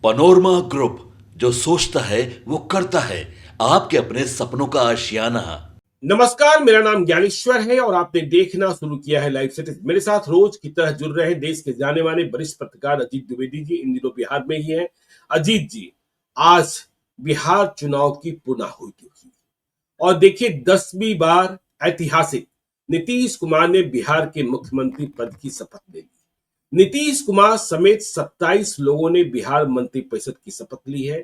Panorama group, जो सोचता है वो करता है। आपके अपने सपनों का आशियाना। नमस्कार, मेरा नाम ज्ञानेश्वर है और आपने देखना शुरू किया है लाइव सिटीज। मेरे साथ रोज की तरह जुड़ रहे हैं देश के जाने माने वरिष्ठ पत्रकार अजीत द्विवेदी जी। इन दिनों बिहार में ही हैं। अजीत जी, आज बिहार चुनाव की पुनःहुई हुई और देखिए 10वीं बार ऐतिहासिक नीतीश कुमार ने बिहार के मुख्यमंत्री पद की शपथ ले ली। नीतीश कुमार समेत 27 लोगों ने बिहार मंत्रिपरिषद की शपथ ली है।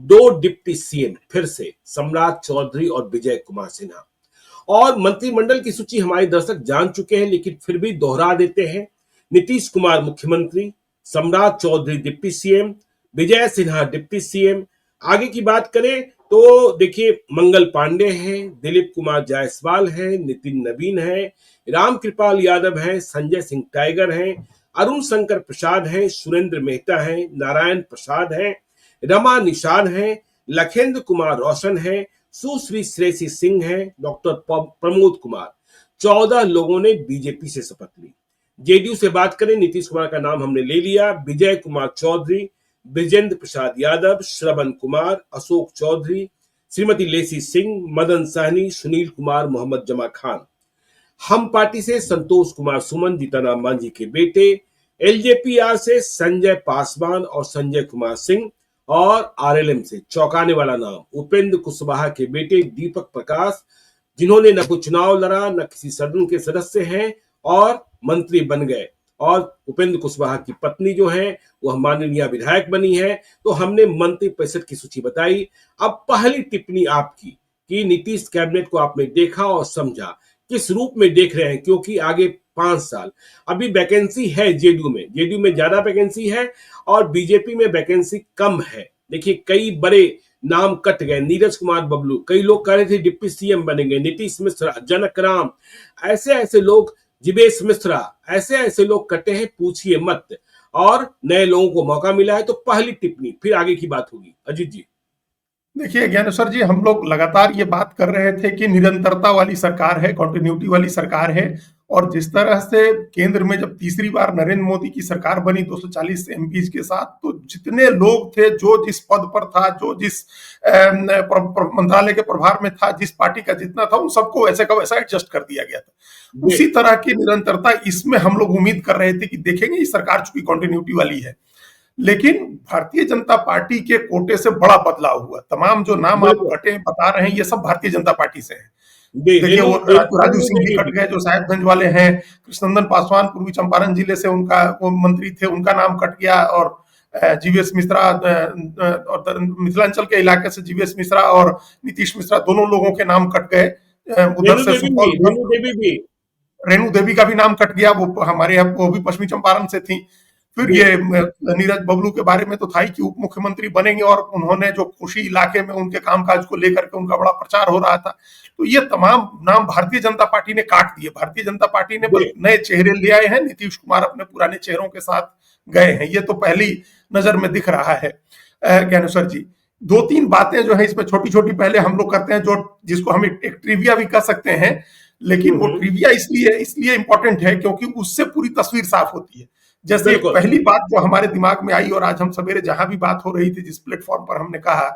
2 डिप्टी सीएम फिर से सम्राट चौधरी और विजय कुमार सिन्हा। और मंत्रिमंडल की सूची हमारे दर्शक जान चुके हैं, लेकिन फिर भी दोहरा देते हैं। नीतीश कुमार मुख्यमंत्री, सम्राट Chaudhary deputy CM, Vijay Sinha deputy CM. आगे की बात करें तो देखिए मंगल पांडे हैं, दिलीप कुमार जायसवाल हैं, नितिन नवीन है, रामकृपाल यादव हैं, संजय सिंह टाइगर हैं, अरुण शंकर प्रसाद हैं, सुरेंद्र मेहता हैं, नारायण प्रसाद हैं, रमा निषाद हैं, लखेंद्र कुमार रोशन हैं, सुश्री श्रेयसी सिंह हैं, डॉक्टर प्रमोद कुमार। 14 लोगों ने बीजेपी से शपथ ली। जेडीयू से बात करें, नीतीश कुमार का नाम हमने ले लिया। विजय कुमार चौधरी, विजेंद्र प्रसाद यादव, श्रवण कुमार, अशोक चौधरी, श्रीमती लेसी सिंह, मदन सहनी, सुनील कुमार, मोहम्मद जमा खान। हम पार्टी से संतोष कुमार सुमन, जीतनराम मांझी के बेटे। एलजेपीआर से संजय पासवान और संजय कुमार सिंह। और आरएलएम से चौंकाने वाला नाम उपेंद्र कुशवाहा के बेटे दीपक प्रकाश, जिन्होंने न कोई चुनाव लड़ा, न किसी सदन के सदस्य हैं और मंत्री बन गए। और उपेंद्र कुशवाहा की पत्नी जो है वह माननीय विधायक बनी है। तो हमने मंत्रिपरिषद की सूची बताई। अब पहली टिप्पणी आपकी कि नीतीश कैबिनेट को आपने देखा और समझा, किस रूप में देख रहे हैं? क्योंकि आगे 5 साल अभी वैकेंसी है जेडीयू में ज्यादा वैकेंसी है और बीजेपी में वैकेंसी कम है। देखिए कई बड़े नाम कट गए, नीरज कुमार बबलू, कई लोग कह रहे थे डिप्टी सीएम बनेंगे, नीतीश मिश्रा, जनक राम, ऐसे ऐसे लोग, जीवेश मिश्रा, ऐसे ऐसे लोग कटे हैं, पूछिए मत। और नए लोगों को मौका मिला है। तो पहली टिप्पणी, फिर आगे की बात होगी। अजीत जी। देखिए ज्ञानेश्वर जी, हम लोग लगातार ये बात कर रहे थे कि निरंतरता वाली सरकार है, कंटिन्यूटी वाली सरकार है। और जिस तरह से केंद्र में जब तीसरी बार नरेंद्र मोदी की सरकार बनी 240 एमपी के साथ, तो जितने लोग थे, जो जिस पद पर था, जो जिस मंत्रालय के प्रभार में था, जिस पार्टी का जितना था, उन सबको वैसे का वैसा एडजस्ट कर दिया गया था। उसी तरह की निरंतरता इसमें हम लोग उम्मीद कर रहे थे कि देखेंगे ये सरकार चूंकि कंटिन्यूटी वाली है। लेकिन भारतीय जनता पार्टी के कोटे से बड़ा बदलाव हुआ। तमाम जो नाम आप कटे बता रहे हैं, ये सब भारतीय जनता पार्टी से हैं। देखिए वो राजू सिंह भी कट गए, जो साहेबगंज वाले हैं। कृष्णनंदन पासवान पूर्वी चंपारण जिले से, उनका वो मंत्री थे, उनका नाम कट गया। और जीवेश मिश्रा और मिथिलांचल के इलाके से जीवेश मिश्रा और नीतीश मिश्रा, दोनों लोगों के नाम कट गए। उधर से रेणु देवी का भी नाम कट गया, वो हमारे यहाँ, वो भी पश्चिमी चंपारण से थी। फिर ये नीरज बबलू के बारे में तो था ही कि उप मुख्यमंत्री बनेंगे, और उन्होंने जो खुशी इलाके में उनके कामकाज को लेकर के उनका बड़ा प्रचार हो रहा था। तो ये तमाम नाम भारतीय जनता पार्टी ने काट दिए। भारतीय जनता पार्टी ने नए चेहरे ले आए हैं, नीतीश कुमार अपने पुराने चेहरों के साथ गए हैं। ये तो पहली नजर में दिख रहा है। ज्ञानेश्वर जी, 2-3 बातें जो है इसमें छोटी छोटी पहले हम लोग करते हैं, जो जिसको हम एक ट्रिविया भी कह सकते हैं। लेकिन वो ट्रिविया इसलिए इंपॉर्टेंट है क्योंकि उससे पूरी तस्वीर साफ होती है। जैसे पहली बात जो हमारे दिमाग में आई, और आज हम सवेरे जहां भी बात हो रही थी, जिस प्लेटफॉर्म पर हमने कहा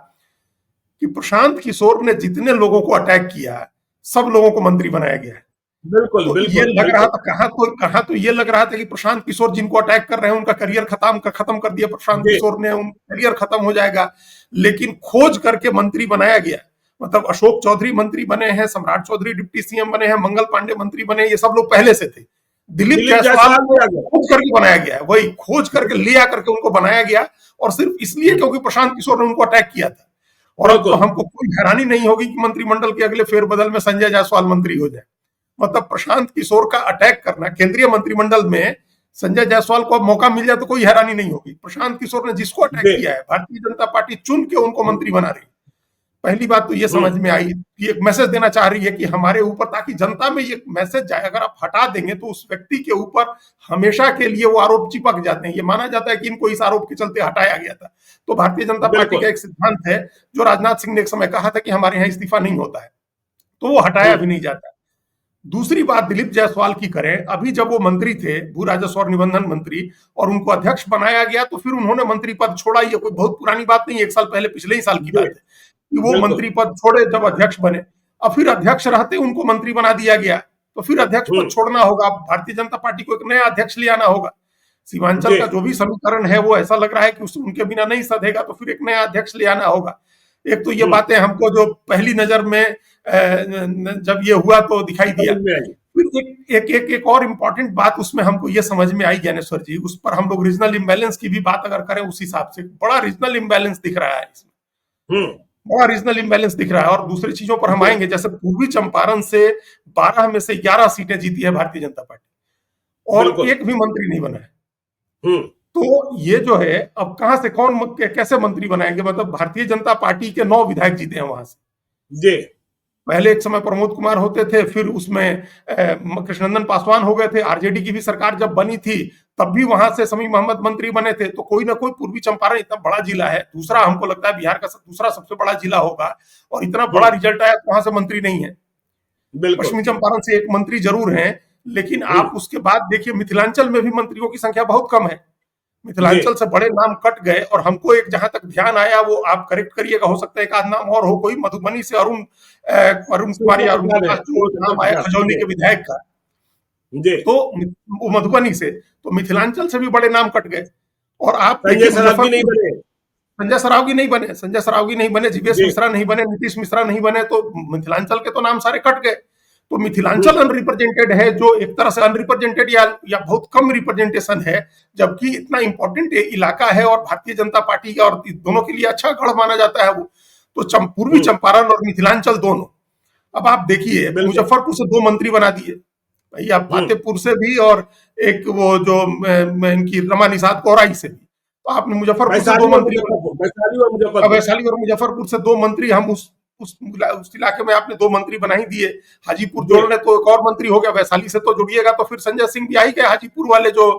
कि प्रशांत किशोर ने जितने लोगों को अटैक किया, सब लोगों को मंत्री बनाया गया है। तो ये लग रहा था कहां तो ये लग रहा था कि प्रशांत किशोर जिनको अटैक कर रहे हैं उनका करियर खत्म कर दिया प्रशांत किशोर ने, उनका करियर खत्म हो जाएगा। लेकिन खोज करके मंत्री बनाया गया। मतलब अशोक चौधरी मंत्री बने हैं, सम्राट चौधरी डिप्टी सीएम बने हैं, मंगल पांडे मंत्री बने, ये सब लोग पहले से थे। दिलीप जायसवाल खोज करके बनाया गया, वही खोज करके लिया करके उनको बनाया गया, और सिर्फ इसलिए क्योंकि प्रशांत किशोर ने उनको अटैक किया था। और अब तो हमको कोई हैरानी नहीं होगी कि मंत्रिमंडल के अगले फेरबदल में संजय जायसवाल मंत्री हो जाए। मतलब प्रशांत किशोर का अटैक करना केंद्रीय मंत्रिमंडल में, संजय जायसवाल को अब मौका मिल जाए तो कोई हैरानी नहीं होगी। प्रशांत किशोर ने जिसको अटैक किया है, भारतीय जनता पार्टी चुन के उनको मंत्री बना रही। पहली बात तो ये समझ में आई कि एक मैसेज देना चाह रही है कि हमारे ऊपर, ताकि जनता में ये मैसेज जाए, अगर आप हटा देंगे तो उस व्यक्ति के ऊपर हमेशा के लिए वो आरोप चिपक जाते हैं। ये माना जाता है कि इनको इस आरोप के चलते हटाया गया था। तो भारतीय जनता पार्टी का एक सिद्धांत है, जो राजनाथ सिंह ने एक समय कहा था कि हमारे यहाँ इस्तीफा नहीं होता है, तो वो हटाया भी नहीं जाता। दूसरी बात दिलीप जायसवाल की करें, अभी जब वो मंत्री थे, भू राजस्व और निबंधन मंत्री, और उनको अध्यक्ष बनाया गया तो फिर उन्होंने मंत्री पद छोड़ा। ये कोई बहुत पुरानी बात नहीं, 1 साल पहले, पिछले ही साल की जी, बात है कि वो बिल्कुल। मंत्री पद छोड़े जब अध्यक्ष बने। अब फिर अध्यक्ष रहते उनको मंत्री बना दिया गया, तो फिर अध्यक्ष पद छोड़ना होगा। भारतीय जनता पार्टी को एक नया अध्यक्ष ले आना होगा। सीमांचल जी, का जो भी समीकरण है वो ऐसा लग रहा है कि उनके बिना नहीं सधेगा, तो फिर एक नया अध्यक्ष ले आना होगा। एक तो ये बातें हमको जो पहली नजर में जब ये हुआ तो दिखाई दिया। समझ में आई। फिर एक और इम्पोर्टेंट बात उसमें हमको ये समझ में आई ज्ञानेश्वर जी, उस पर हम लोग रीजनल इम्बैलेंस की भी बात अगर करें, उस हिसाब से बड़ा रीजनल इम्बैलेंस दिख रहा है इसमें, बड़ा रीजनल इम्बैलेंस दिख रहा है। और दूसरी चीजों पर हम आएंगे, जैसे पूर्वी चंपारण से 12 में से 11 सीटें जीती है भारतीय जनता पार्टी और एक भी मंत्री नहीं बना है। तो ये जो है, अब कहां से कौन कैसे मंत्री बनाएंगे? मतलब भारतीय जनता पार्टी के 9 विधायक जीते हैं वहां से। जी, पहले एक समय प्रमोद कुमार होते थे, फिर उसमें कृष्णनंदन पासवान हो गए थे। आरजेडी की भी सरकार जब बनी थी तब भी वहां से समी मोहम्मद मंत्री बने थे। तो कोई ना कोई, पूर्वी चंपारण इतना बड़ा जिला है, दूसरा हमको लगता है बिहार का दूसरा सबसे बड़ा जिला होगा, और इतना बड़ा रिजल्ट आया तो वहां से मंत्री नहीं है। पश्चिमी चंपारण से एक मंत्री जरूर है, लेकिन आप उसके बाद देखिए मिथिलांचल में भी मंत्रियों की संख्या बहुत कम है। मिथिलांचल से बड़े नाम कट गए। और हमको एक जहां तक ध्यान आया, वो आप करेक्ट करिएगा, हो सकता है एक आध नाम और हो, कोई मधुबनी से अरुण कुमार या अरुण प्रकाश जो नाम आया खजौली के विधायक का, तो वो मधुबनी से, तो मिथिलांचल से भी बड़े नाम कट गए। और आप संजय सरावगी नहीं बने, संजय सरावगी नहीं बने, संजय सरावगी नहीं बने, जीवेश मिश्रा नहीं बने, नीतीश मिश्रा नहीं बने, तो मिथिलांचल के तो नाम सारे कट गए। तो मिथिलांचल अनरिप्रेजेंटेड है, जो एक तरह से अनरिप्रेजेंटेड या बहुत कम रिप्रेजेंटेशन है, जबकि इतना इंपॉर्टेंट इलाका है और भारतीय जनता पार्टी का और दोनों के लिए अच्छा गढ़ माना जाता है वो। तो पूर्वी चंपारण और मिथिलांचल दोनों। अब आप देखिए, मुजफ्फरपुर से 2 मंत्री बना दिए भैया, फतेहपुर से भी, और एक वो जो इनकी रमा निषाद कोराई से भी। तो आपने मुजफ्फरपुर से 2 मंत्री, वैशाली और मुजफ्फरपुर से 2 मंत्री, हम उस इलाके में आपने 2 मंत्री बना ही दिए। हाजीपुर जोड़ रहे तो एक और मंत्री हो गया। वैशाली से तो जुड़िएगा तो फिर संजय सिंह भी आ ही गए, हाजीपुर वाले जो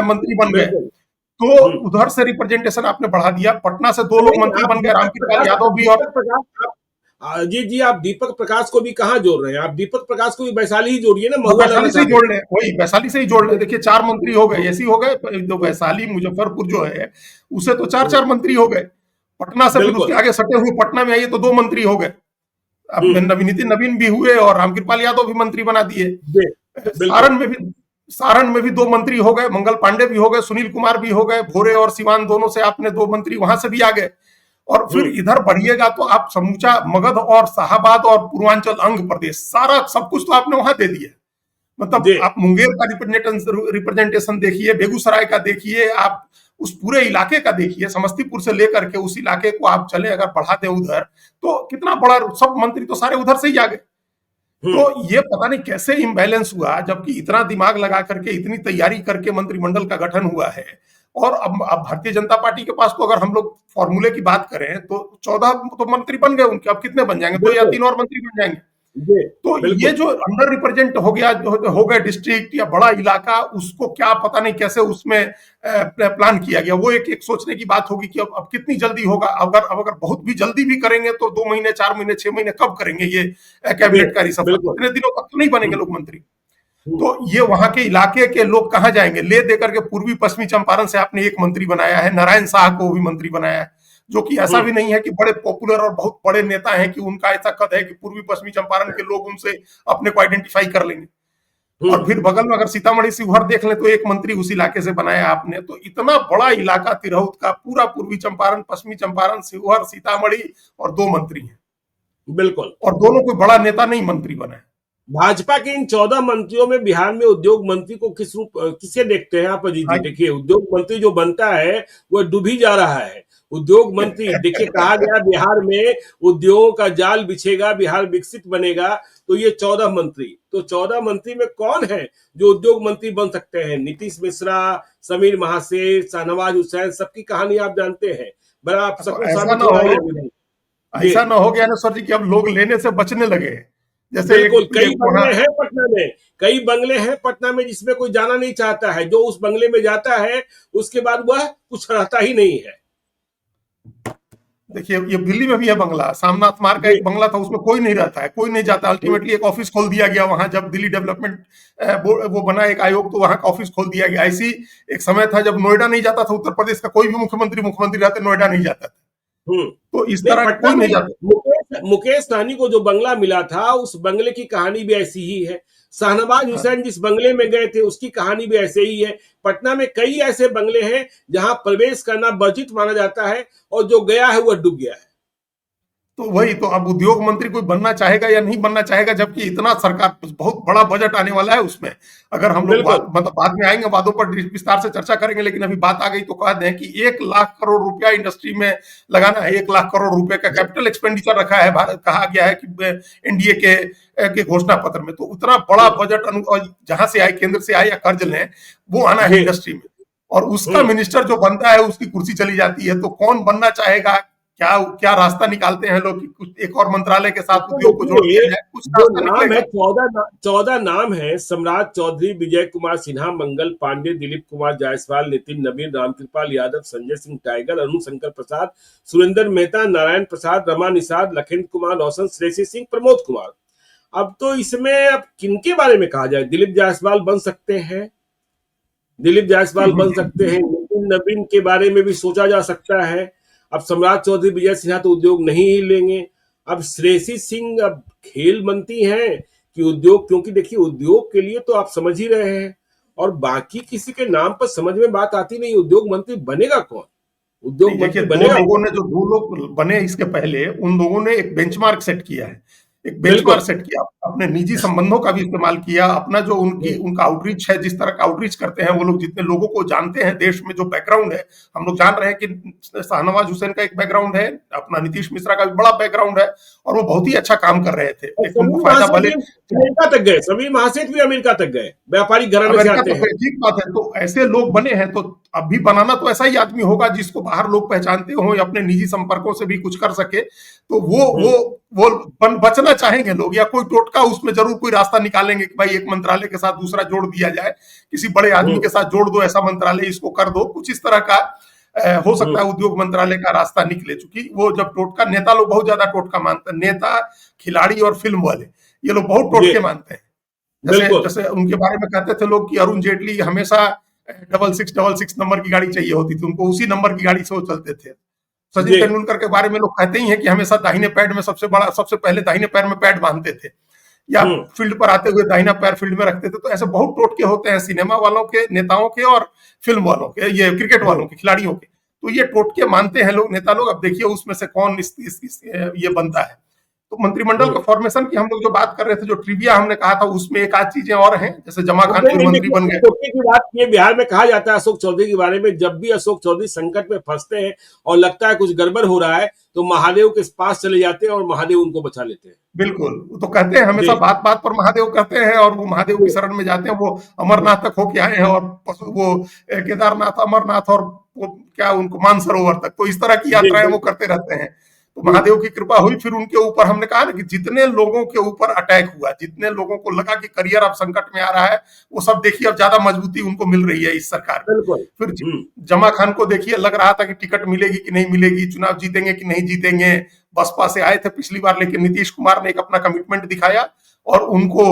मंत्री बन गए। तो उधर से रिप्रेजेंटेशन आपने बढ़ा दिया। पटना से 2 लोग मंत्री बन गए, रामकृपाल यादव भी। और जी, आप दीपक प्रकाश को भी कहाँ जोड़ रहे हैं? आप दीपक प्रकाश को भी वैशाली ही जोड़िए ना, वैशाली से ही जोड़ रहे, वही वैशाली से ही जोड़ रहे। देखिए 4 मंत्री हो गए, ऐसे ही हो गए। तो वैशाली मुजफ्फरपुर जो है, उसे तो 4 मंत्री हो गए। पटना से फिर उसके आगे सटे हुए पटना में आइए तो 2 मंत्री हो गए। अब नवीन भी हुए और रामकृपाल यादव भी मंत्री बना दिए। सारण में भी 2 मंत्री हो गए, मंगल पांडे भी हो गए, सुनील कुमार भी हो गए। भोरे और सिवान दोनों से आपने 2 मंत्री वहां से भी आ गए। और फिर इधर बढ़िएगा तो आप समूचा मगध और शाहाबाद और पूर्वांचल अंग प्रदेश, सारा सब कुछ तो आपने वहां दे दिया। मतलब आप मुंगेर का रिप्रेजेंटेशन देखिए, बेगूसराय का देखिए, आप उस पूरे इलाके का देखिए, समस्तीपुर से लेकर के उस इलाके को आप चले अगर बढ़ा दें उधर, तो कितना बड़ा, सब मंत्री तो सारे उधर से ही आ गए। तो ये पता नहीं कैसे इम्बैलेंस हुआ, जबकि इतना दिमाग लगा करके, इतनी तैयारी करके मंत्रिमंडल का गठन हुआ है। और अब भारतीय जनता पार्टी के पास तो अगर हम लोग फॉर्मूले की बात करें तो 14 तो मंत्री बन गए उनके, अब कितने बन जाएंगे? 2 या 3 और मंत्री बन जाएंगे। तो ये जो अंडर रिप्रेजेंट हो गया, हो गया डिस्ट्रिक्ट या बड़ा इलाका, उसको क्या पता नहीं कैसे उसमें प्लान किया गया। वो एक सोचने की बात होगी कि अब कितनी जल्दी होगा। अगर बहुत भी जल्दी भी करेंगे तो 2 महीने, 4 महीने, 6 महीने कब करेंगे ये कैबिनेट का रिसफल? इतने दिनों तक तो नहीं बनेंगे लोग मंत्री। तो ये वहां के इलाके के लोग कहां जाएंगे? ले दे करके पूर्वी पश्चिमी चंपारण से आपने 1 मंत्री बनाया है, नारायण शाह को भी मंत्री बनाया है, जो कि ऐसा भी नहीं है कि बड़े पॉपुलर और बहुत बड़े नेता हैं कि उनका ऐसा कद है कि पूर्वी पश्चिमी चंपारण के लोग उनसे अपने को आइडेंटिफाई कर लेंगे। और फिर बगल में अगर सीतामढ़ी शिवहर देख लें तो 1 मंत्री उस इलाके से बनाया आपने। तो इतना बड़ा इलाका तिरहुत का, पूरा पूर्वी चंपारण, पश्चिमी चंपारण, शिवहर, सीतामढ़ी, और 2 मंत्री हैं। बिल्कुल। और दोनों कोई बड़ा नेता नहीं मंत्री बना है। भाजपा के इन 14 मंत्रियों में बिहार में उद्योग मंत्री को किसे देखते हैं आप अजीत जी? देखिए, उद्योग मंत्री जो बनता है वो डूब ही जा रहा है। उद्योग मंत्री, देखिए कहा गया बिहार में उद्योगों का जाल बिछेगा, बिहार विकसित बनेगा। तो ये 14 मंत्री, तो 14 मंत्री में कौन है जो उद्योग मंत्री बन सकते हैं? नीतीश मिश्रा, समीर महासेठ, शाहनवाज हुसैन, सबकी कहानी आप जानते हैं। बड़ा आप सबको ऐसा ना हो गया ज्ञानेश्वर जी कि अब लोग लेने से बचने लगे। जैसे कई बंगले हैं पटना में, कई बंगले हैं पटना में जिसमें कोई जाना नहीं चाहता है। जो उस बंगले में जाता है उसके बाद वह कुछ रहता ही नहीं है। देखिए ये दिल्ली में भी है बंगला, सामनाथ मार्ग का जी एक बंगला था, उसमें कोई नहीं रहता है, कोई नहीं जाता। अल्टीमेटली एक ऑफिस खोल दिया गया वहां, जब दिल्ली डेवलपमेंट वो बना एक आयोग, तो वहां का ऑफिस खोल दिया गया। ऐसी एक समय था जब नोएडा नहीं जाता था, उत्तर प्रदेश का कोई भी मुख्यमंत्री रहते, नोएडा नहीं जाता था। हम्म तो इस नहीं, तरह पटना कोई में नहीं जाता। मुकेश सहनी को जो बंगला मिला था, उस बंगले की कहानी भी ऐसी ही है। शाहनवाज हाँ। हुसैन जिस बंगले में गए थे, उसकी कहानी भी ऐसे ही है। पटना में कई ऐसे बंगले हैं जहां प्रवेश करना वर्जित माना जाता है, और जो गया है वह डूब गया है। तो वही तो, अब उद्योग मंत्री कोई बनना चाहेगा या नहीं बनना चाहेगा, जबकि इतना सरकार बहुत बड़ा बजट आने वाला है उसमें। अगर हम लोग बिल्कुल। मतलब बाद में आएंगे, वादों पर विस्तार से चर्चा करेंगे, लेकिन अभी बात आ गई तो कह दें कि 1 लाख करोड़ रुपया इंडस्ट्री में लगाना है। 1 लाख करोड़ रुपए का कैपिटल एक्सपेंडिचर रखा है, भारत कहा गया है कि एनडीए के घोषणा पत्र में। तो उतना बड़ा बजट जहां से आए, केंद्र से आए या कर्ज लें, वो आना है जी। इंडस्ट्री में। और उसका मिनिस्टर जो बनता है, उसकी कुर्सी चली जाती है। तो कौन बनना चाहेगा? क्या क्या रास्ता निकालते हैं लोग कि कुछ एक और मंत्रालय के साथ तो उद्योग को जोड़ दिया देखिए, जाए, कुछ जो रास्ता नाम है, निकलेगा। 14 नाम है: सम्राट चौधरी, विजय कुमार सिन्हा, मंगल पांडे, दिलीप कुमार जायसवाल, नितिन नवीन, रामकृपाल यादव, संजय सिंह टाइगर, अरुण शंकर प्रसाद, सुरेंद्र मेहता, नारायण प्रसाद, रमा निषाद, लखिंद्र कुमार रोशन, श्रेयसी सिंह, प्रमोद कुमार। अब तो इसमें अब किनके बारे में कहा जाए? दिलीप जायसवाल बन सकते हैं, दिलीप जायसवाल बन सकते हैं, नितिन नवीन के बारे में भी सोचा जा सकता है। अब सम्राट चौधरी, विजय सिन्हा तो उद्योग नहीं ही लेंगे। अब श्रेयसी सिंह अब खेल बनती हैं कि उद्योग, क्योंकि देखिए उद्योग के लिए तो आप समझ ही रहे हैं, और बाकी किसी के नाम पर समझ में बात आती नहीं। उद्योग मंत्री बनेगा कौन? नहीं उद्योग देखिए, मंत्री दो बनेगा लोगों कौन? ने जो दो लोग बने इसके पहले, उन लोगों ने एक बेंचमार्क सेट किया है, एक बेंचमार्क बिल्कुल। सेट किया। अपने निजी संबंधों का भी इस्तेमाल किया, अपना जो उनका आउटरीच है, जिस तरह का आउटरीच करते हैं वो लोग, जितने लोगों को जानते हैं देश में, जो बैकग्राउंड है। हम लोग जान रहे हैं कि शाहनवाज हुसैन का एक बैकग्राउंड है, अपना नीतीश मिश्रा का भी बड़ा बैकग्राउंड है, और वो बहुत ही अच्छा काम कर रहे थे। और एक उनको फायदा भले अमेरिका तक गए, समीर महासेठ भी अमेरिका तक गए, व्यापारिक घराने से अमेरिका आते तो हैं। खैर ठीक बात है। तो ऐसे लोग बने हैं, तो अब भी बनाना तो ऐसा ही आदमी होगा जिसको बाहर लोग पहचानते हो, या अपने निजी संपर्कों से भी कुछ कर सके। तो वो बचना चाहेंगे लोग, या कोई टोटका उसमें जरूर कोई रास्ता निकालेंगे कि भाई एक मंत्रालय के साथ दूसरा जोड़ दिया जाए, किसी बड़े आदमी के साथ जोड़ दो ऐसा मंत्रालय, इसको कर दो, कुछ इस तरह का हो सकता है उद्योग मंत्रालय का रास्ता निकले। चूंकि वो जब टोटका, नेता लोग बहुत ज्यादा टोटका मानते हैं, नेता, खिलाड़ी और फिल्म वाले, ये लोग बहुत टोटके मानते हैं। जैसे बिल्कुल। जैसे उनके बारे में कहते थे लोग कि अरुण जेटली हमेशा 6666 नंबर की गाड़ी चाहिए होती थी उनको, उसी नंबर की गाड़ी से वो चलते थे। सचिन जी। तेंदुलकर के बारे में लोग कहते ही हैं कि हमेशा दाहिने पैड में सबसे पहले दाहिने पैर में पैड बांधते थे, या फील्ड पर आते हुए दाहिना पैर फील्ड में रखते थे। तो ऐसे बहुत टोटके होते हैं सिनेमा वालों के, नेताओं के, और फिल्म वालों के, ये क्रिकेट वालों के, खिलाड़ियों के। तो ये टोटके मानते हैं लोग, नेता लोग। अब देखिए उसमें से कौन ये बनता है। तो मंत्रिमंडल का फॉर्मेशन की हम लोग जो बात कर रहे थे, जो ट्रिविया हमने कहा था, उसमें एक आध चीजें और हैं, जैसे जमा खान नहीं फिर नहीं, मंत्री बन देखिए गए। टोटके की बात ये बिहार में कहा जाता है अशोक चौधरी के बारे में। जब भी अशोक चौधरी संकट में फंसते हैं और लगता है कुछ गड़बड़ हो रहा है, तो महादेव के पास चले जाते हैं और महादेव उनको बचा लेते हैं। बिल्कुल, वो तो कहते हैं हमेशा, जी बात बात पर महादेव कहते हैं, और वो महादेव की शरण में जाते हैं। वो अमरनाथ तक होके आए हैं, और वो केदारनाथ, अमरनाथ, और वो क्या, उनको मानसरोवर तक, तो इस तरह की जी यात्राएं वो बिल्कुल। करते रहते हैं। तो महादेव की कृपा हुई, फिर उनके ऊपर हमने कहा ना कि जितने लोगों के ऊपर अटैक हुआ, जितने लोगों को लगा कि करियर अब संकट में आ रहा है, वो सब देखिए अब ज्यादा मजबूती उनको मिल रही है इस सरकार में। बिल्कुल। फिर जमा खान को देखिए, लग रहा था कि टिकट मिलेगी कि नहीं मिलेगी, चुनाव जीतेंगे कि नहीं जीतेंगे। बसपा से आए थे पिछली बार, लेकिन नीतीश कुमार ने एक अपना कमिटमेंट दिखाया और उनको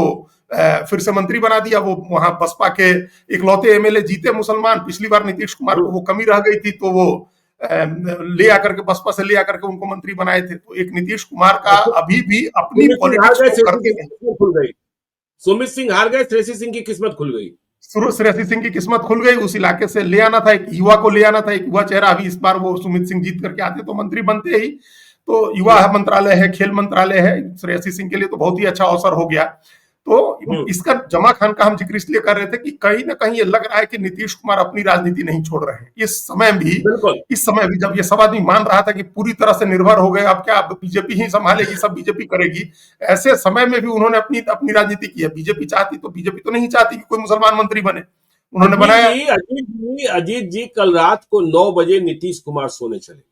फिर से मंत्री बना दिया। वो वहां बसपा के इकलौते एमएलए जीते मुसलमान। पिछली बार नीतीश कुमार को वो कमी रह गई थी, तो वो ले आकर के, बसपा से ले आकर के उनको मंत्री बनाए थे। तो एक नीतीश कुमार का अभी भी अपनी सुमित सिंह हार पॉलिटिक्स गए, को श्रेयसी करके सिंह की किस्मत खुल गई। सुमित सिंह हार गए, श्रेयसी सिंह की किस्मत खुल गई। श्रेयसी सिंह की किस्मत खुल गई। उस इलाके से ले आना था, एक युवा को ले आना था, एक युवा चेहरा। अभी इस बार वो सुमित सिंह जीत करके आते तो मंत्री बनते ही। तो युवा मंत्रालय है, खेल मंत्रालय है, श्रेयसी सिंह के लिए तो बहुत ही अच्छा अवसर हो गया। तो इसका जमा खान का हम जिक्र इसलिए कर रहे थे कि कहीं ना कहीं ये लग रहा है कि नीतीश कुमार अपनी राजनीति नहीं छोड़ रहे हैं इस समय भी जब ये सब आदमी मान रहा था कि पूरी तरह से निर्भर हो गए, अब क्या बीजेपी ही संभालेगी, सब बीजेपी करेगी, ऐसे समय में भी उन्होंने अपनी अपनी राजनीति की है। बीजेपी तो नहीं चाहती कि कोई मुसलमान मंत्री बने, उन्होंने बनाया। अजीत जी कल रात को 9 बजे नीतीश कुमार सोने चले।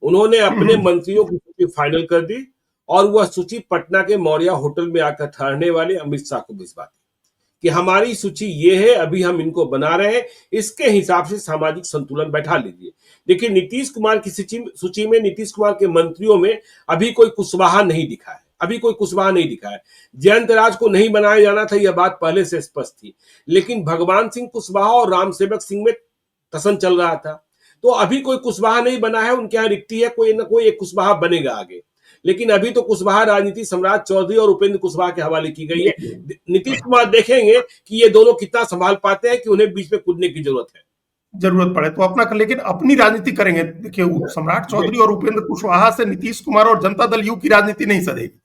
उन्होंने अपने मंत्रियों की सूची फाइनल कर दी, और वह सूची पटना के मौर्या होटल में आकर ठहरने वाले अमित शाह को भिजवा दी कि हमारी सूची ये है, अभी हम इनको बना रहे हैं, इसके हिसाब से सामाजिक संतुलन बैठा लीजिए। देखिए, नीतीश कुमार की सूची में नीतीश कुमार के मंत्रियों में अभी कोई कुशवाहा नहीं दिखा है, अभी कोई कुशवाहा नहीं दिखा है। जयंत राज को नहीं बनाया जाना था, यह बात पहले से स्पष्ट थी, लेकिन भगवान सिंह कुशवाहा और रामसेवक सिंह में टसन चल रहा था, तो अभी कोई कुशवाहा नहीं बना है, उनके यहाँ रिक्ति है, कोई ना कोई एक कुशवाहा बनेगा आगे। लेकिन अभी तो कुशवाहा राजनीति सम्राट चौधरी और उपेंद्र कुशवाहा के हवाले की गई है। नीतीश कुमार देखेंगे कि ये दोनों कितना संभाल पाते हैं कि उन्हें बीच में कूदने की जरूरत पड़े तो अपना कर, लेकिन अपनी राजनीति करेंगे। देखिए, सम्राट चौधरी और उपेंद्र कुशवाहा से नीतीश कुमार और जनता दल यू की राजनीति नहीं सधेगी,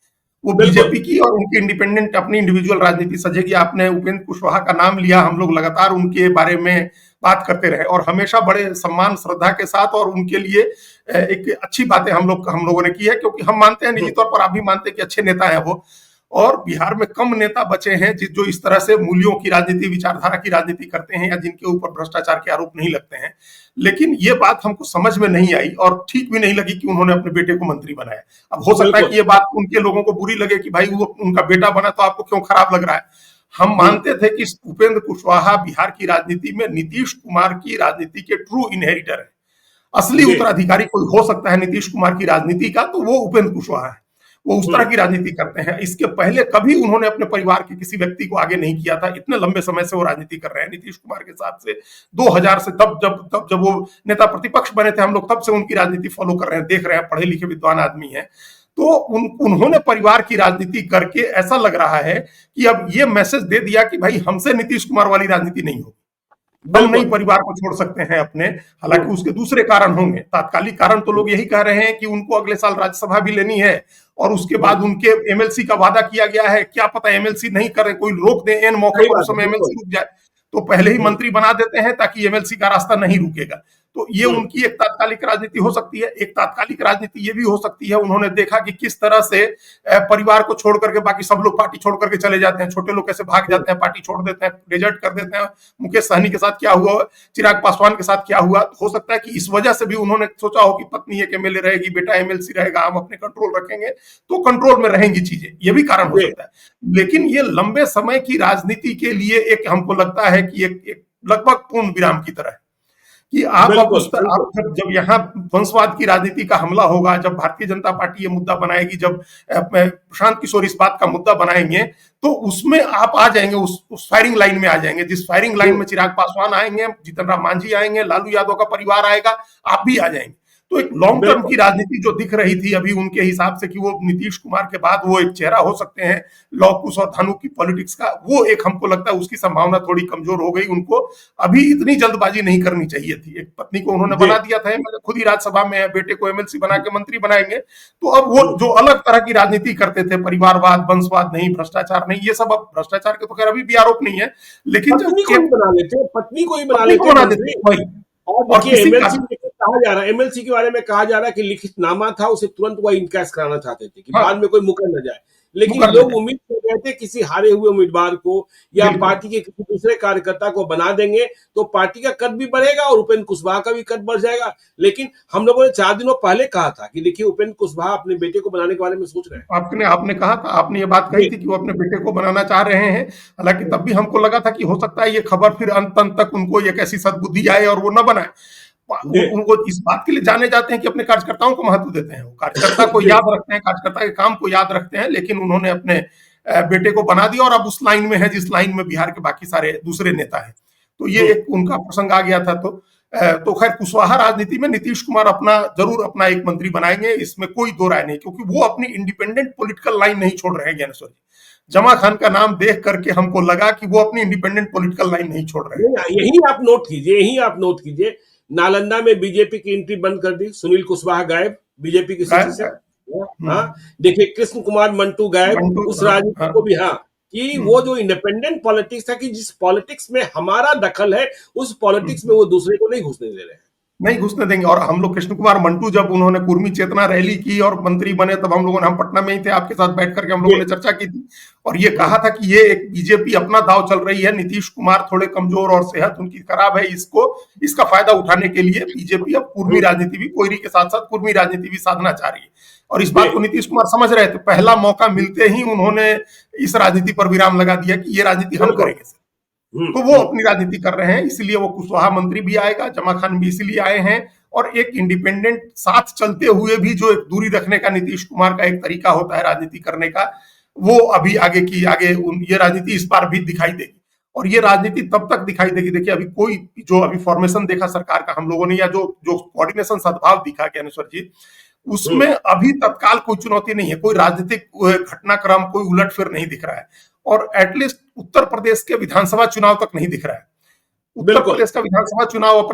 वो बीजेपी की और उनकी इंडिपेंडेंट अपनी इंडिविजुअल राजनीति सजेगी। आपने उपेंद्र कुशवाहा का नाम लिया, हम लोग लगातार उनके बारे में बात करते रहे और हमेशा बड़े सम्मान श्रद्धा के साथ, और उनके लिए एक अच्छी बातें हम लोगों ने की है, क्योंकि हम मानते हैं, निजी तौर पर आप भी मानते हैं कि अच्छे नेता है वो। और बिहार में कम नेता बचे हैं जो इस तरह से मूल्यों की राजनीति, विचारधारा की राजनीति करते हैं या जिनके ऊपर भ्रष्टाचार के आरोप नहीं लगते हैं। लेकिन ये बात हमको समझ में नहीं आई और ठीक भी नहीं लगी कि उन्होंने अपने बेटे को मंत्री बनाया। अब हो सकता है कि ये बात उनके लोगों को बुरी लगे कि भाई वो उनका बेटा बना तो आपको क्यों खराब लग रहा है। हम मानते थे कि उपेंद्र कुशवाहा बिहार की राजनीति में नीतीश कुमार की राजनीति के ट्रू इनहेरिटर है। असली उत्तराधिकारी कोई हो सकता है नीतीश कुमार की राजनीति का, तो वो उपेंद्र कुशवाहा है। वो उस तरह की राजनीति करते हैं। इसके पहले कभी उन्होंने अपने परिवार के किसी व्यक्ति को आगे नहीं किया था। इतने लंबे समय से वो राजनीति कर रहे हैं नीतीश कुमार के साथ से 2000 से, तब जब वो नेता प्रतिपक्ष बने थे हम लोग, तब से उनकी राजनीति फॉलो कर रहे हैं, देख रहे हैं, पढ़े लिखे विद्वान आदमी हैं। तो उन्होंने परिवार की राजनीति करके ऐसा लग रहा है कि अब ये मैसेज दे दिया कि भाई हमसे नीतीश कुमार वाली राजनीति नहीं होगी, हम नहीं परिवार को छोड़ सकते हैं अपने। हालांकि उसके दूसरे कारण होंगे, तात्कालिक कारण तो लोग यही कह रहे हैं कि उनको अगले साल राज्यसभा भी लेनी है और उसके बाद उनके एमएलसी का वादा किया गया है। क्या पता एमएलसी नहीं करें, कोई रोक दे एन मौके पर, उस समय एमएलसी रुक जाए तो पहले ही मंत्री बना देते हैं ताकि एमएलसी का रास्ता नहीं रुकेगा। तो ये उनकी एक तात्कालिक राजनीति हो सकती है। एक तात्कालिक राजनीति ये भी हो सकती है, उन्होंने देखा कि किस तरह से परिवार को छोड़ करके बाकी सब लोग पार्टी छोड़ करके चले जाते हैं, छोटे लोग कैसे भाग जाते हैं, पार्टी छोड़ देते हैं, डिजर्ट कर देते हैं। मुकेश सहनी के साथ क्या हुआ, चिराग पासवान के साथ क्या हुआ। हो सकता है कि इस वजह से भी उन्होंने सोचा हो कि पत्नी एक एमएलए रहेगी, बेटा एमएलसी रहेगा, हम अपने कंट्रोल रखेंगे तो कंट्रोल में रहेंगी चीजें, ये भी कारण हो सकता है। लेकिन ये लंबे समय की राजनीति के लिए एक हमको लगता है कि एक लगभग पूर्ण विराम की तरह है कि आप जब यहाँ वंशवाद की राजनीति का हमला होगा, जब भारतीय जनता पार्टी ये मुद्दा बनाएगी, जब प्रशांत किशोर इस बात का मुद्दा बनाएंगे, तो उसमें आप आ जाएंगे, उस फायरिंग लाइन में आ जाएंगे, जिस फायरिंग लाइन में चिराग पासवान आएंगे, जीतन राम मांझी आएंगे, लालू यादव का परिवार आएगा, आप भी आ जाएंगे। तो एक लॉन्ग टर्म की राजनीति जो दिख रही थी अभी उनके हिसाब से कि वो नीतीश कुमार के बाद वो एक चेहरा हो सकते हैं लौकुश और धानु की पॉलिटिक्स का, वो एक हमको लगता है उसकी संभावना थोड़ी कमजोर हो गई। उनको अभी इतनी जल्दबाजी नहीं करनी चाहिए थी। एक पत्नी को उन्होंने बना दिया था, खुद ही राज्यसभा में है, बेटे को एमएलसी बना के मंत्री बनाएंगे, तो अब वो जो अलग तरह की राजनीति करते थे, परिवारवाद, वंशवाद नहीं, भ्रष्टाचार नहीं, ये सब अब भ्रष्टाचार के तो खैर अभी भी आरोप नहीं है, लेकिन पत्नी को ही बना लेते। और एमएलसी कहा जा रहा है, एमएलसी के बारे में कहा जा रहा है कि लिखित नामा था, उसे तुरंत वह इनकैश कराना चाहते थे कि बाद में कोई मुकर न जाए। लेकिन लोग उम्मीद कर रहे थे किसी हारे हुए उम्मीदवार को या पार्टी के किसी दूसरे कार्यकर्ता को बना देंगे तो पार्टी का कद भी बढ़ेगा और उपेंद्र कुशवाहा का भी कद बढ़ जाएगा। लेकिन हम लोगों ने 4 दिनों पहले कहा था कि देखिए उपेंद्र कुशवाहा अपने बेटे को बनाने के बारे में सोच रहे हैं। आपने कहा था, आपने ये बात कही थी कि वो अपने बेटे को बनाना चाह रहे हैं। हालांकि तब भी हमको लगा था कि हो सकता है ये खबर फिर अंत तक उनको एक ऐसी सद्बुद्धि आए और वो न बनाए। उनको इस बात के लिए जाने जाते हैं कि अपने कार्यकर्ताओं को महत्व देते हैं, वो कार्यकर्ता को याद रखते हैं, कार्यकर्ता के काम को याद रखते हैं। लेकिन उन्होंने अपने बेटे को बना दिया और अब उस लाइन में है जिस लाइन में बिहार के बाकी सारे दूसरे नेता हैं। तो ये एक उनका प्रसंग आ गया था। तो खैर कुशवाहा राजनीति में नीतीश कुमार जरूर अपना एक मंत्री बनाएंगे, इसमें कोई दो राय नहीं, क्योंकि वो अपनी इंडिपेंडेंट पॉलिटिकल लाइन नहीं छोड़ रहे हैं। ज्ञानेश्वर जी, जमा खान का नाम देख करके हमको लगा कि वो अपनी इंडिपेंडेंट पॉलिटिकल लाइन नहीं छोड़ रहे हैं। यही आप नोट कीजिए, नालंदा में बीजेपी की एंट्री बंद कर दी, सुनील कुशवाहा गायब बीजेपी की सूची से। हाँ, देखिए कृष्ण कुमार मंटू गायब, उस राजनीति को भी कि वो जो इंडिपेंडेंट पॉलिटिक्स था कि जिस पॉलिटिक्स में हमारा दखल है उस पॉलिटिक्स में वो दूसरे को नहीं घुसने दे रहे हैं। नहीं घुसने देंगे। और हम लोग कृष्ण कुमार मंटू जब उन्होंने कुर्मी चेतना रैली की और मंत्री बने, तब हम पटना में ही थे, आपके साथ बैठ करके हम लोगों ने चर्चा की थी और ये कहा था कि ये एक बीजेपी अपना दाव चल रही है, नीतीश कुमार थोड़े कमजोर और सेहत उनकी खराब है, इसका फायदा उठाने के लिए बीजेपी अब कुर्मी राजनीति भी, कोयरी के साथ साथ कुर्मी राजनीति भी साधना चाह रही है। और इस बात को नीतीश कुमार समझ रहे थे, पहला मौका मिलते ही उन्होंने इस राजनीति पर विराम लगा दिया कि ये राजनीति हम करेंगे। तो वो अपनी राजनीति कर रहे हैं, इसलिए वो कुशवाहा मंत्री भी आएगा, जमा खान भी इसीलिए आए हैं। और एक इंडिपेंडेंट साथ चलते हुए भी जो एक दूरी रखने का नीतीश कुमार का एक तरीका होता है राजनीति करने का, वो अभी ये राजनीति इस बार भी दिखाई देगी। और ये राजनीति तब तक दिखाई देगी, देखिए अभी कोई जो अभी फॉर्मेशन देखा सरकार का हम लोगों ने, या जो कोऑर्डिनेशन सद्भाव दिखा ज्ञानेश्वर जी, उसमें अभी तत्काल कोई चुनौती नहीं है, कोई राजनीतिक घटनाक्रम, कोई उलटफेर नहीं दिख रहा है। और एटलीस्ट उत्तर प्रदेश के विधानसभा चुनाव तक नहीं दिख रहा है। उत्तर प्रदेश का विधानसभा चुनाव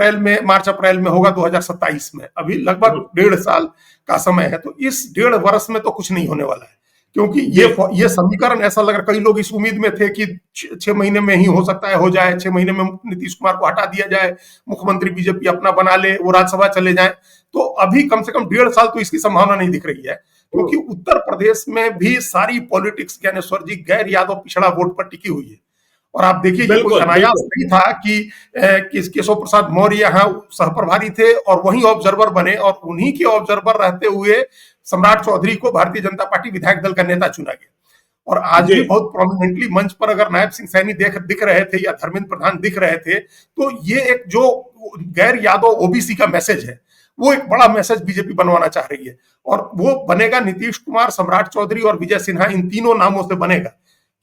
मार्च अप्रैल में होगा 2027 में, अभी लगभग 1.5 साल का समय है। तो इस 1.5 वर्ष में तो कुछ नहीं होने वाला है, क्योंकि ये समीकरण ऐसा लग रहा, कई लोग इस उम्मीद में थे कि 6 महीने में ही हो सकता है हो जाए, 6 महीने में नीतीश कुमार को हटा दिया जाए, मुख्यमंत्री बीजेपी अपना बना ले, वो राज्यसभा चले जाए। तो अभी कम से कम 1.5 साल तो इसकी संभावना नहीं दिख रही है, क्योंकि उत्तर प्रदेश में भी सारी पॉलिटिक्स ज्ञानेश्वर जी गैर यादव पिछड़ा वोट पर टिकी हुई है। और आप देखिए ये कोई अनायास नहीं था कि केशव प्रसाद मौर्य यहाँ सहप्रभारी थे और वहीं ऑब्जर्वर बने, और उन्हीं के ऑब्जर्वर रहते हुए सम्राट चौधरी को भारतीय जनता पार्टी विधायक दल का नेता चुना गया। और आज भी बहुत प्रोमिनेंटली मंच पर अगर नायब सिंह सैनी दिख रहे थे या धर्मेंद्र प्रधान दिख रहे थे, तो ये एक जो गैर यादव ओबीसी का मैसेज है, वो एक बड़ा मैसेज बीजेपी बनवाना चाह रही है। और वो बनेगा नीतीश कुमार, सम्राट चौधरी और विजय सिन्हा, इन तीनों नामों से बनेगा।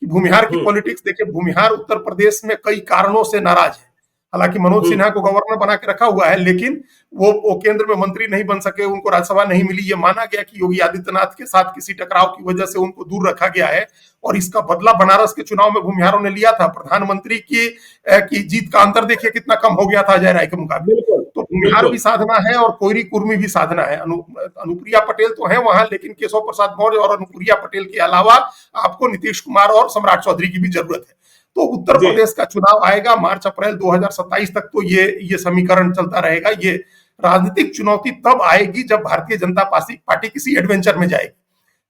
कि भूमिहार की पॉलिटिक्स देखिए, भूमिहार उत्तर प्रदेश में कई कारणों से नाराज है। हालांकि मनोज सिन्हा को गवर्नर बना के रखा हुआ है, लेकिन वो केंद्र में मंत्री नहीं बन सके, उनको राज्यसभा नहीं मिली। ये माना गया कि योगी आदित्यनाथ के साथ किसी टकराव की वजह से उनको दूर रखा गया है, और इसका बदला बनारस के चुनाव में भूमिहारों ने लिया था। प्रधानमंत्री की जीत का अंतर देखिए कितना कम हो गया था अजय राय के मुकाबले। तो भूमिहार भी साधना है और कोयरी कुर्मी भी साधना है। अनुप्रिया पटेल तो है वहां, लेकिन केशव प्रसाद मौर्य और अनुप्रिया पटेल के अलावा आपको नीतीश कुमार और सम्राट चौधरी की भी जरूरत है। तो उत्तर प्रदेश का चुनाव आएगा मार्च अप्रैल 2027 तक, तो ये समीकरण चलता रहेगा। ये राजनीतिक चुनौती तब आएगी जब भारतीय जनता पार्टी किसी एडवेंचर में जाएगी।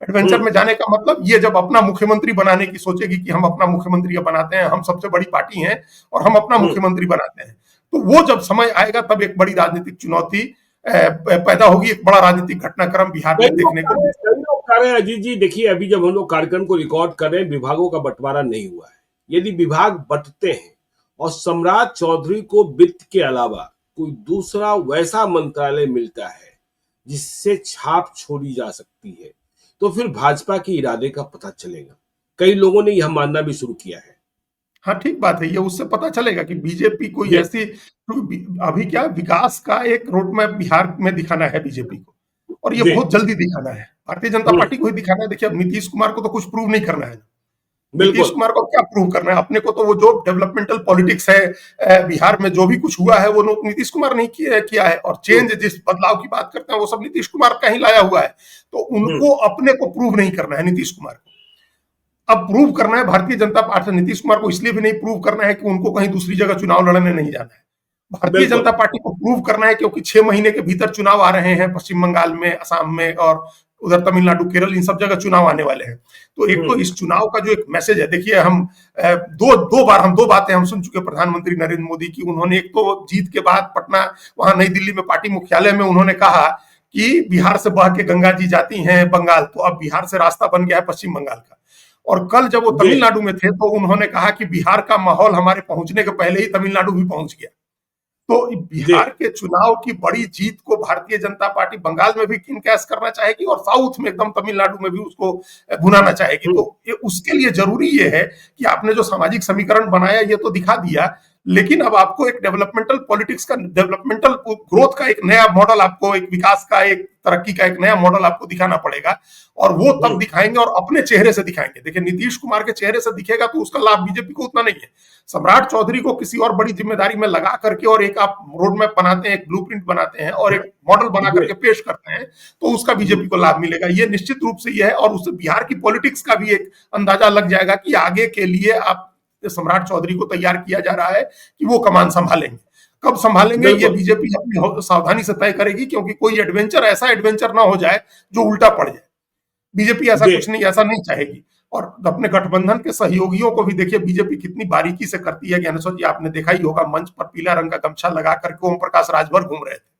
एडवेंचर में जाने का मतलब ये जब अपना मुख्यमंत्री बनाने की सोचेगी कि हम अपना मुख्यमंत्री बनाते हैं, हम सबसे बड़ी पार्टी हैं और हम अपना मुख्यमंत्री बनाते हैं। तो वो जब समय आएगा तब एक बड़ी राजनीतिक चुनौती पैदा होगी, एक बड़ा राजनीतिक घटनाक्रम बिहार में देखने को। अजीत जी देखिए, अभी जब हम लोग कार्यक्रम को रिकॉर्ड कर रहे हैं, विभागों का बंटवारा नहीं हुआ है। यदि विभाग बंटते हैं और सम्राट चौधरी को वित्त के अलावा कोई दूसरा वैसा मंत्रालय मिलता है जिससे छाप छोड़ी जा सकती है, तो फिर भाजपा के इरादे का पता चलेगा। कई लोगों ने यह मानना भी शुरू किया है। हाँ ठीक बात है, ये उससे पता चलेगा कि बीजेपी कोई ऐसी, अभी क्या विकास का एक रोड मैप बिहार में दिखाना है बीजेपी को, और ये बहुत जल्दी दिखाना है। भारतीय जनता पार्टी को ही दिखाना है। देखिए अब नीतीश कुमार को तो कुछ प्रूव नहीं करना है। नीतीश कुमार को क्या प्रूव करना है अपने को? तो वो जो डेवलपमेंटल पॉलिटिक्स है बिहार में, जो भी कुछ हुआ है वो नीतीश कुमार नहीं किया है। और चेंज, जिस बदलाव की बात करते हैं, वो सब नीतीश कुमार का ही लाया हुआ है। तो उनको अपने को प्रूव नहीं करना है नीतीश कुमार को। अब प्रूव करना है भारतीय जनता पार्टी। नीतीश कुमार को इसलिए भी नहीं प्रूव करना है कि उनको कहीं दूसरी जगह चुनाव लड़ने नहीं जाना है। भारतीय जनता पार्टी को प्रूव करना है क्योंकि 6 महीने के भीतर चुनाव आ रहे हैं, पश्चिम बंगाल में, असम में, और उधर तमिलनाडु, केरल, इन सब जगह चुनाव आने वाले हैं। तो एक तो इस चुनाव का जो एक मैसेज है, देखिए हम दो बातें हम सुन चुके प्रधानमंत्री नरेंद्र मोदी की। उन्होंने एक तो जीत के बाद पटना, वहां नई दिल्ली में पार्टी मुख्यालय में उन्होंने कहा कि बिहार से बह के गंगा जी जाती हैं बंगाल, तो अब बिहार से रास्ता बन गया है पश्चिम बंगाल का। और कल जब वो तमिलनाडु में थे तो उन्होंने कहा कि बिहार का माहौल हमारे पहुंचने के पहले ही तमिलनाडु भी पहुंच गया। तो बिहार के चुनाव की बड़ी जीत को भारतीय जनता पार्टी बंगाल में भी किनकैश करना चाहेगी और साउथ में एकदम तमिलनाडु में भी उसको भुनाना चाहेगी। तो उसके लिए जरूरी ये है कि आपने जो सामाजिक समीकरण बनाया ये तो दिखा दिया, लेकिन अब आपको एक डेवलपमेंटल पॉलिटिक्स का, डेवलपमेंटल ग्रोथ का एक नया मॉडल, आपको एक विकास का, एक तरक्की का एक नया मॉडल आपको दिखाना पड़ेगा। और वो तब दिखाएंगे और अपने चेहरे से दिखाएंगे। देखिए नीतीश कुमार के चेहरे से दिखेगा तो उसका लाभ बीजेपी को उतना नहीं है। सम्राट चौधरी को किसी और बड़ी जिम्मेदारी में लगा करके और एक आप रोड मैप बनाते हैं, एक ब्लूप्रिंट बनाते हैं और एक मॉडल बना करके पेश करते हैं, तो उसका बीजेपी को लाभ मिलेगा। ये निश्चित रूप से ये है। और उससे बिहार की पॉलिटिक्स का भी एक अंदाजा लग जाएगा कि आगे के लिए आप सम्राट चौधरी को तैयार किया जा रहा है कि वो कमान संभालेंगे। कब संभालेंगे ये बिल्कुल। बीजेपी अपनी सावधानी से तय करेगी, क्योंकि कोई एडवेंचर ऐसा एडवेंचर ना हो जाए जो उल्टा पड़ जाए। बीजेपी ऐसा जी। कुछ नहीं, ऐसा नहीं चाहेगी। और अपने गठबंधन के सहयोगियों को भी देखिए बीजेपी कितनी बारीकी से करती है। ज्ञानेश्वर जी, आपने देखा ही होगा मंच पर पीला रंग का गमछा लगा करके ओम प्रकाश राजभर घूम रहे थे।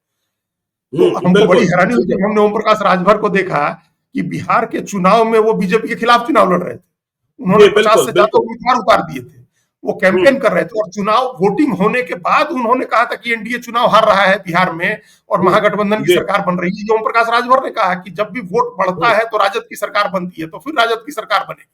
तो हमको बड़ी बिल्कुल। हैरानी हुई जब हमने ओम प्रकाश राजभर को देखा कि बिहार के चुनाव में वो बीजेपी के खिलाफ चुनाव लड़ रहे थे। उन्होंने जी, 50 बिल्कुल, से ज्यादा बिल्कुल। उम्मीदवार उतार दिए थे। वो कैंपेन कर रहे थे और चुनाव वोटिंग होने के बाद उन्होंने कहा था कि एनडीए चुनाव हार रहा है बिहार में और हुँ, महागठबंधन की जी, सरकार बन रही है। ये ओम प्रकाश राजभर ने कहा कि जब भी वोट बढ़ता हुँ, है तो राजद की सरकार बनती है, तो फिर राजद की सरकार बनेगी।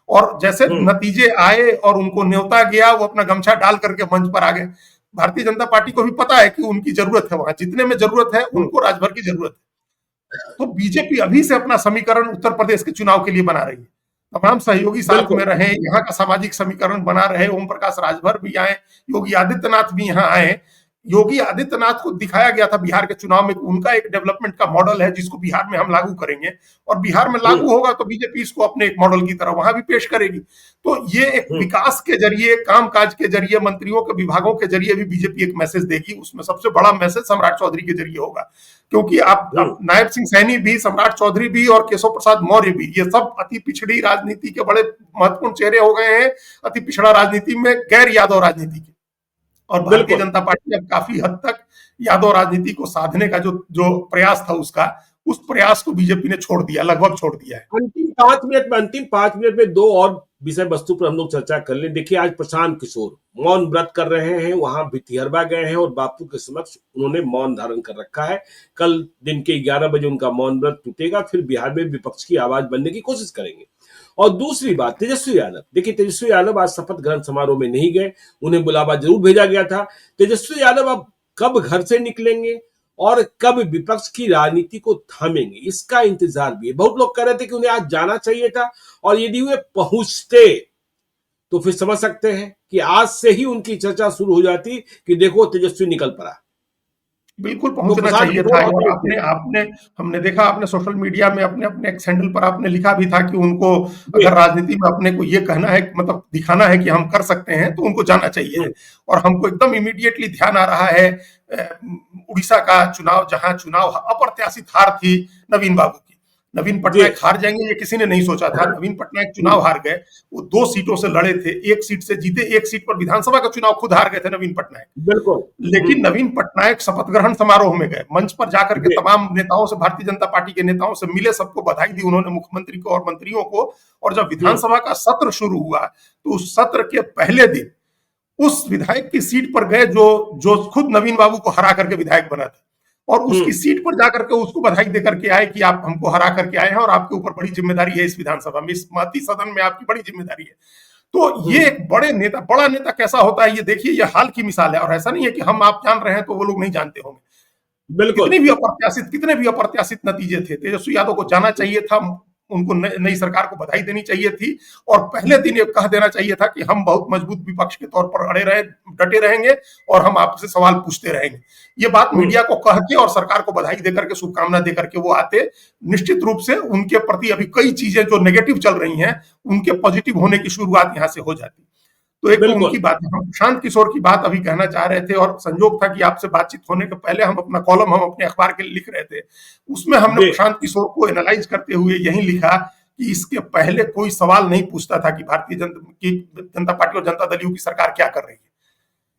और जैसे हुँ, नतीजे आए और उनको न्योता गया, वो अपना गमछा डाल करके मंच पर आ गए। भारतीय जनता पार्टी को भी पता है कि उनकी जरूरत है, वहां जितने में जरूरत है हुँ, उनको राजभर की जरूरत है। तो बीजेपी अभी से अपना समीकरण उत्तर प्रदेश के चुनाव के लिए बना रही है। तमाम सहयोगी साथ में बिल्कुल। रहे, यहाँ का सामाजिक समीकरण बना रहे। ओम प्रकाश राजभर भी आए, योगी आदित्यनाथ भी यहाँ आए। योगी आदित्यनाथ को दिखाया गया था बिहार के चुनाव में कि उनका एक डेवलपमेंट का मॉडल है जिसको बिहार में हम लागू करेंगे, और बिहार में हुँ, लागू होगा तो बीजेपी इसको अपने एक मॉडल की तरह वहां भी पेश करेगी। तो ये एक हुँ, विकास के जरिए, कामकाज के जरिए, मंत्रियों के विभागों के जरिए भी बीजेपी एक मैसेज देगी। उसमें सबसे बड़ा मैसेज सम्राट चौधरी के जरिए होगा, क्योंकि हुँ, आप नायब सिंह सैनी भी, सम्राट चौधरी भी और केशव प्रसाद मौर्य भी, ये सब अति पिछड़ी राजनीति के बड़े महत्वपूर्ण चेहरे हो गए हैं। अति पिछड़ा राजनीति में गैर यादव राजनीति के, और भारतीय बिल्कुल। जनता पार्टी अब काफी हद तक यादव राजनीति को साधने का जो जो प्रयास था उसका, उस प्रयास को बीजेपी ने छोड़ दिया, लगभग छोड़ दिया है। अंतिम 5 मिनट में 2 और विषय वस्तु पर हम लोग चर्चा कर लें। देखिए, आज प्रशांत किशोर मौन व्रत कर रहे हैं, वहां भितिहरवा गए हैं और बापू के समक्ष उन्होंने मौन धारण कर रखा है। कल दिन के 11 बजे उनका मौन व्रत टूटेगा, फिर बिहार में विपक्ष की आवाज बनने की कोशिश करेंगे। और दूसरी बात, तेजस्वी यादव, देखिए तेजस्वी यादव आज शपथ ग्रहण समारोह में नहीं गए, उन्हें बुलावा जरूर भेजा गया था। तेजस्वी यादव अब कब घर से निकलेंगे और कब विपक्ष की राजनीति को थामेंगे, इसका इंतजार भी है। बहुत लोग कह रहे थे कि उन्हें आज जाना चाहिए था, और यदि वे पहुंचते तो फिर समझ सकते हैं कि आज से ही उनकी चर्चा शुरू हो जाती कि देखो तेजस्वी निकल पड़ा। बिल्कुल तो पहुंचना प्रशांत चाहिए था। किशोर और अपने थे। आपने आपने हमने देखा, आपने सोशल मीडिया में अपने अपने एक हैंडल पर आपने लिखा भी था कि उनको जी, अगर राजनीति में अपने को ये कहना है, मतलब दिखाना है कि हम कर सकते हैं, तो उनको जाना चाहिए है। और हमको एकदम इमीडिएटली ध्यान आ रहा है उड़ीसा का चुनाव, जहां चुनाव अप्रत्याशित हार थी नवीन बाबू की। नवीन जी, पटनायक हार जाएंगे ये किसी ने नहीं सोचा था। नवीन पटनायक चुनाव हार गए। वो 2 सीटों से लड़े थे, 1 सीट से जीते, 1 सीट पर विधानसभा का चुनाव खुद हार गए थे नवीन पटनायक। बिल्कुल। लेकिन नवीन पटनायक शपथ ग्रहण समारोह में गए, मंच पर जाकर के जी, तमाम नेताओं से, भारतीय जनता पार्टी के नेताओं से मिले, सबको बधाई दी उन्होंने, मुख्यमंत्री को और मंत्रियों को। और जब विधानसभा का सत्र शुरू हुआ तो उस सत्र के पहले दिन उस विधायक की सीट पर गए जो जो खुद नवीन बाबू को हरा करके विधायक बना था, और उसकी सीट पर जाकर के उसको बधाई देकर के आए कि आप हमको हरा करके आए हैं और आपके ऊपर बड़ी जिम्मेदारी है इस विधानसभा में, इस महती सदन में आपकी बड़ी जिम्मेदारी है। तो ये एक बड़ा नेता कैसा होता है ये देखिए, ये हाल की मिसाल है। और ऐसा नहीं है कि हम आप जान रहे हैं तो वो लोग नहीं जानते होंगे। बिल्कुल। कितने भी अप्रत्याशित नतीजे थे। तेजस्वी यादव को जाना चाहिए था, उनको नई सरकार को बधाई देनी चाहिए थी, और पहले दिन ये कह देना चाहिए था कि हम बहुत मजबूत विपक्ष के तौर पर डटे रहेंगे और हम आपसे सवाल पूछते रहेंगे। ये बात मीडिया को कह के और सरकार को बधाई देकर के, शुभकामना देकर के वो आते, निश्चित रूप से उनके प्रति अभी कई चीजें जो नेगेटिव चल रही हैं उनके पॉजिटिव होने की शुरुआत यहां से हो जाती। तो एक तो बिल्कुल। उनकी बात है। हम प्रशांत किशोर की बात अभी कहना चाह रहे थे, और संजोग था कि आपसे बातचीत होने के पहले हम अपना कॉलम हम अपने अखबार के लिए लिख रहे थे, उसमें हमने जी, प्रशांत किशोर को एनालाइज करते हुए यही लिखा कि इसके पहले कोई सवाल नहीं पूछता था कि भारतीय जनता पार्टी और जनता दल यू की सरकार क्या कर रही है,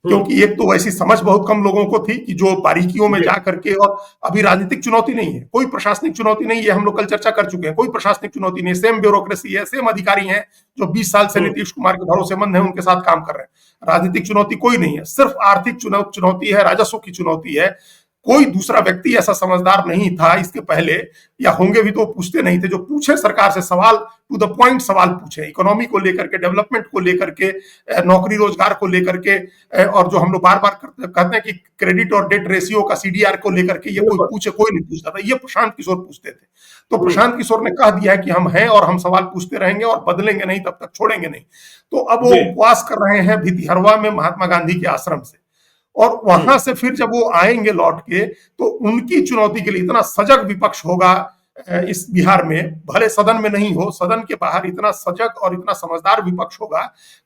क्योंकि एक तो ऐसी समझ बहुत कम लोगों को थी कि जो बारीकियों में जी, जा करके, और अभी राजनीतिक चुनौती नहीं है, कोई प्रशासनिक चुनौती नहीं है, हम लोग कल चर्चा कर चुके हैं, कोई प्रशासनिक चुनौती नहीं है, सेम ब्यूरोक्रेसी है, सेम अधिकारी हैं जो 20 साल से नीतीश कुमार के भरोसेमंद हैं, उनके साथ काम कर रहे हैं। राजनीतिक चुनौती कोई नहीं है, सिर्फ आर्थिक चुनौती है, राजस्व की चुनौती है। कोई दूसरा व्यक्ति ऐसा समझदार नहीं था इसके पहले, या होंगे भी तो पूछते नहीं थे, जो पूछे सरकार से सवाल, टू द पॉइंट सवाल पूछे, इकोनॉमी को लेकर के, डेवलपमेंट को लेकर के, नौकरी रोजगार को लेकर के, और जो हम लोग बार बार कहते हैं कि क्रेडिट और डेट रेशियो का सीडीआर को लेकर के, ये कोई पूछे, कोई नहीं पूछता था, ये प्रशांत किशोर पूछते थे। तो प्रशांत किशोर ने कह दिया है कि हम हैं और हम सवाल पूछते रहेंगे और बदलेंगे नहीं, तब तक छोड़ेंगे नहीं। तो अब वो उपवास कर रहे हैं भितिहरवा में महात्मा गांधी के आश्रम से, और वहां से फिर जब वो आएंगे लौट के, तो उनकी चुनौती के लिए इतना सजग विपक्ष होगा इस बिहार में भले सदन में नहीं हो, सदन के बाहर इतना सजग और इतना समझदार विपक्ष होगा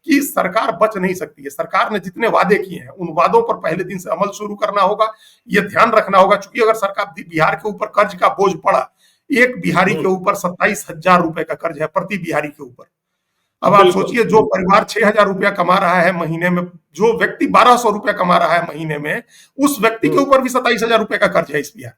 कि सरकार बच नहीं सकती है। सरकार ने जितने वादे किए हैं उन वादों पर पहले दिन से अमल शुरू करना होगा। ये ध्यान रखना होगा, चूंकि अगर सरकार बिहार के ऊपर कर्ज का बोझ पड़ा, एक बिहारी के ऊपर 27,000 रुपए का कर्ज है प्रति बिहारी के ऊपर। अब आप सोचिए, जो परिवार 6,000 रुपया कमा रहा है महीने में, जो व्यक्ति 1,200 रुपया कमा रहा है महीने में, उस व्यक्ति के ऊपर भी 27,000 रुपए का कर्ज है इस बिहार।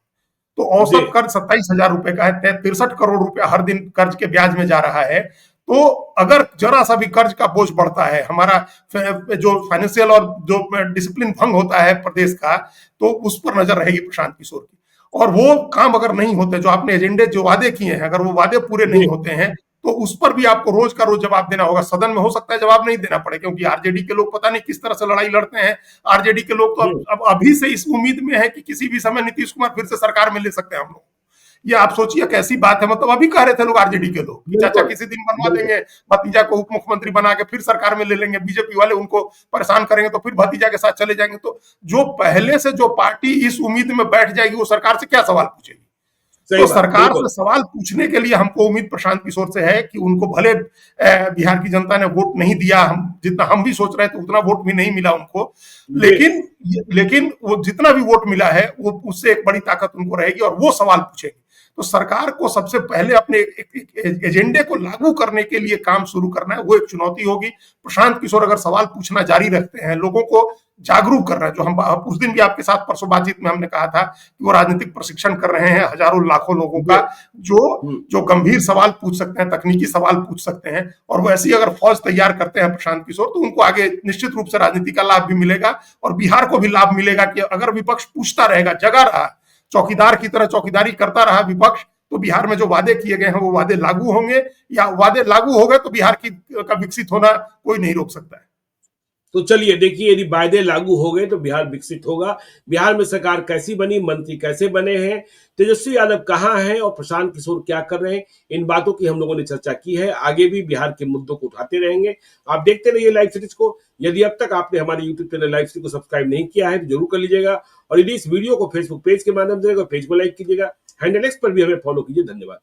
तो औसत कर्ज 27,000 रुपए का है, 63 करोड़ रुपया हर दिन कर्ज के ब्याज में जा रहा है। तो अगर जरा सा भी कर्ज का बोझ बढ़ता है, हमारा जो फाइनेंशियल और जो डिसिप्लिन भंग होता है प्रदेश का, तो उस पर नजर रहेगी प्रशांत किशोर की। और वो काम अगर नहीं होते, जो आपने एजेंडे जो वादे किए हैं, अगर वो वादे पूरे नहीं होते हैं, तो उस पर भी आपको रोज का रोज जवाब देना होगा। सदन में हो सकता है जवाब नहीं देना पड़े, क्योंकि आरजेडी के लोग पता नहीं किस तरह से लड़ाई लड़ते हैं। आरजेडी के लोग तो अब अभी से इस उम्मीद में है कि किसी भी समय नीतीश कुमार फिर से सरकार में ले सकते हैं हम लोग। ये आप सोचिए कैसी बात है। मतलब अभी कह रहे थे लोग आरजेडी के लोग कि चाचा किसी दिन बनवा देंगे, भतीजा को उप मुख्यमंत्री बना के फिर सरकार में ले लेंगे, बीजेपी वाले उनको परेशान करेंगे तो फिर भतीजा के साथ चले जाएंगे। तो जो पहले से जो पार्टी इस उम्मीद में बैठ जाएगी, वो सरकार से क्या सवाल पूछेगी? तो सरकार से सवाल पूछने के लिए हमको उम्मीद प्रशांत किशोर से है कि उनको भले बिहार की जनता ने वोट नहीं दिया, हम जितना हम भी सोच रहे थे उतना वोट भी नहीं मिला उनको, लेकिन वो जितना भी वोट मिला है वो उससे एक बड़ी ताकत उनको रहेगी और वो सवाल पूछेगी। तो सरकार को सबसे पहले अपने एजेंडे को लागू करने के लिए काम शुरू करना है, वो एक चुनौती होगी। प्रशांत किशोर अगर सवाल पूछना जारी रखते हैं, लोगों को जागरूक कर रहे हैं, जो हम उस दिन भी आपके साथ परसों बातचीत में हमने कहा था कि वो राजनीतिक प्रशिक्षण कर रहे हैं हजारों लाखों लोगों का, जो गंभीर सवाल पूछ सकते हैं, तकनीकी सवाल पूछ सकते हैं, और वैसे ही अगर फौज तैयार करते हैं प्रशांत किशोर, तो उनको आगे निश्चित रूप से राजनीति का लाभ भी मिलेगा और बिहार को भी लाभ मिलेगा कि अगर विपक्ष पूछता रहेगा, जगा रहा, चौकीदार की तरह चौकीदारी करता रहा विपक्ष, तो बिहार में जो वादे किए गए हैं वो वादे लागू होंगे, या वादे लागू हो गए तो बिहार का विकसित होना कोई नहीं रोक सकता है। तो चलिए देखिए, यदि वायदे लागू हो गए तो बिहार विकसित होगा। बिहार में सरकार कैसी बनी, मंत्री कैसे बने हैं, तेजस्वी यादव कहाँ हैं और प्रशांत किशोर क्या कर रहे हैं, इन बातों की हम लोगों ने चर्चा की है। आगे भी बिहार के मुद्दों को उठाते रहेंगे। आप देखते रहिए लाइव सीरीज को। यदि अब तक आपने हमारे यूट्यूब चैनल लाइव सीरीज को सब्सक्राइब नहीं किया है तो जरूर कर लीजिएगा, और यदि इस वीडियो को फेसबुक पेज के माध्यम से पेज को लाइक कीजिएगा, हैंडल एक्स पर भी हमें फॉलो कीजिए। धन्यवाद।